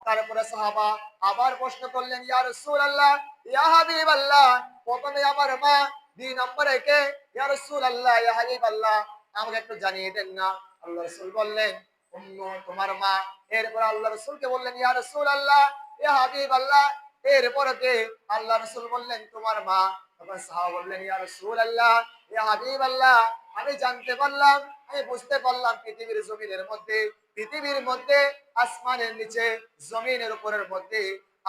তারপরে সাহাবা আবার প্রশ্ন করলেন, ইয়া রাসূলুল্লাহ, ইয়া হাবিবাল্লাহ, প্রথমে আমার মা, 2 নম্বরে কে? ইয়া রাসূলুল্লাহ, ইয়া হাবিবাল্লাহ, আমাকে একটু জানিয়ে দেন না। আল্লাহ রাসূল বললেন, তোমার মা। এরপর আল্লাহ রাসূলকে বললেন, ইয়া রাসূলুল্লাহ, ইয়া হাবিবাল্লাহ, এরপরে কে? আল্লাহ রাসূল বললেন, তোমার মা। তখন সাহাবা বললেন, ইয়া রাসূলুল্লাহ, ইয়া হাবিবাল্লাহ, আমি জানতে পারলাম, আমি বুঝতে পারলাম পৃথিবীর মধ্যে আসমানের নিচে জমিনের উপরের মধ্যে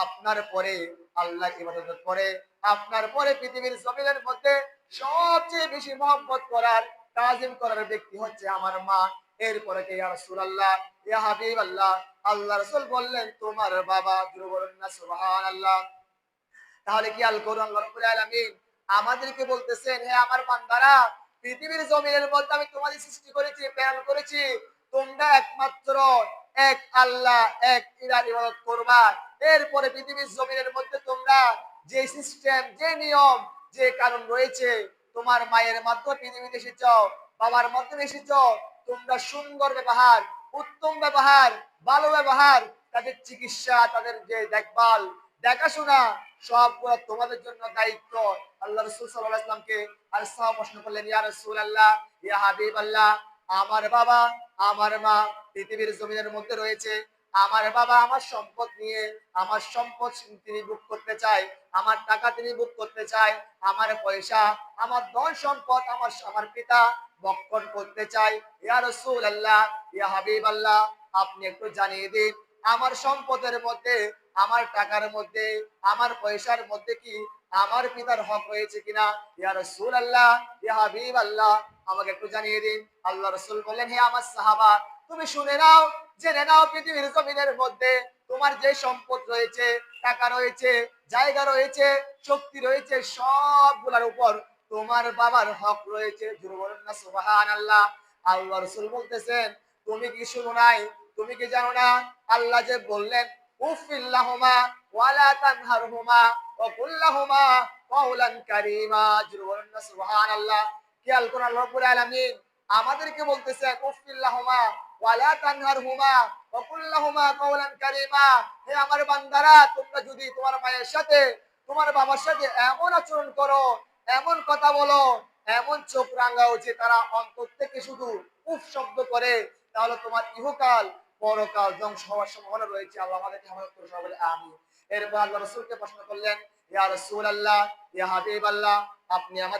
আপনার পরে আল্লাহর ইবাদত করে, আপনার পরে পৃথিবীর জমিনের মধ্যে সবচেয়ে বেশি মহব্বত করার, তাজিম করার ব্যক্তি হচ্ছে আমার মা। এরপরে কে? ইয়া রাসূলুল্লাহ, ইয়া হাবিবাল্লাহ, আল্লাহ রাসূল বললেন, তোমার বাবা। জোরে বলুন না সুবহানাল্লাহ। তাহলে কি আল করুন, আল্লাহ রাব্বুল আলামিন আমাদেরকে বলতেছেন, হে আমার বান্দারা, পৃথিবীর জমিনের মধ্যে আমি তোমাদের সৃষ্টি করেছি, প্রেরণ করেছি, তোমরা একমাত্র এক আল্লাহ, এক ইলাহর ইবাদত করবা। এরপরে পৃথিবীর জমিনের মধ্যে তোমরা যে সিস্টেম, যে নিয়ম, যে কারণ রয়েছে, তোমার মায়ের মাধ্যমে পৃথিবীতে এসেছ, বাবার মাধ্যমে এসেছ, তোমরা সুন্দর ব্যবহার, উত্তম ব্যবহার, ভালো ব্যবহার, তাদের চিকিৎসা, তাদের যে দেখভাল, দেখাশোনা, সবগুলো তোমাদের জন্য দায়িত্ব। আল্লাহ রাসূল সাল্লাল্লাহু আলাইহি ওয়াসাল্লামকে আর সাহাবা প্রশ্ন করলেন, ইয়া রাসূলুল্লাহ, ইয়া হাবিবাল্লাহ, আমার বাবা, আমার মা পৃথিবীর জমিনের মধ্যে রয়েছে, আমার বাবা আমার সম্পদ নিয়ে, আমার সম্পদ তিনি ভোগ করতে চায়, আমার টাকা তিনি ভোগ করতে চায়, আমার পয়সা, আমার ধন সম্পদ আমার পিতা ভক্ষণ করতে চায়। ইয়া রাসূলুল্লাহ, ইয়া হাবিবাল্লাহ, আপনি একটু জানিয়ে দিন, আমার সম্পদের মধ্যে, আমার টাকার মধ্যে, আমার পয়সার মধ্যে কি আমার পিতার হক রয়েছে কিনা? ইয়া রাসূলুল্লাহ, ইয়া হাবিবাল্লাহ, আমাকে একটু জানিয়ে দিন। আল্লাহ রাসূল বললেন, হে আমার সাহাবা, তুমি শুনে নাও, জেনে নাও, পৃথিবীর জমিনের মধ্যে তোমার যে সম্পদ রয়েছে, টাকা রয়েছে, জায়গা রয়েছে, শক্তি রয়েছে, সবগুলোর উপর তোমার বাবার হক রয়েছে। জোরে বলুন না সুবহানাল্লাহ। আল্লাহ রাসূল বলতেছেন, তুমি কি শুনো নাই? তুমি কি জানো না? আল্লাহ যে বললেন, উফিল্লাহুমা ওয়ালা তানহারহুমা ওয়া কুল্লাহুমা কাওলান কারীমা। জোরে বলুন না সুবহানাল্লাহ। খেয়াল করুন, আল্লাহ রাব্বুল আলামিন আমাদেরকে বলতেছেন, উফিল্লাহুমা ওয়ালা তানহারহুমা ওয়া কুল্লাহুমা কাওলান কারীমা। হে আমার বান্দারা, তোমরা যদি তোমার মায়ের সাথে, তোমার বাবার সাথে এমন আচরণ করো, এমন কথা বলো, এমন চোখ রাঙাও যে তারা অন্তর থেকে শুধু উফ শব্দ করে, তাহলে তোমার ইহকাল পরকাল ধ্বংস হওয়ার সম্ভাবনা রয়েছে। আল্লাহ আমাদেরকে হেফাজত করুন, সবাই বলে আমিন। এরপর আল্লাহ রাসূলকে প্রশ্ন করলেন, ইয়া রাসূলুল্লাহ, ইয়া হাবিবাল্লাহ, আপনি আমাদের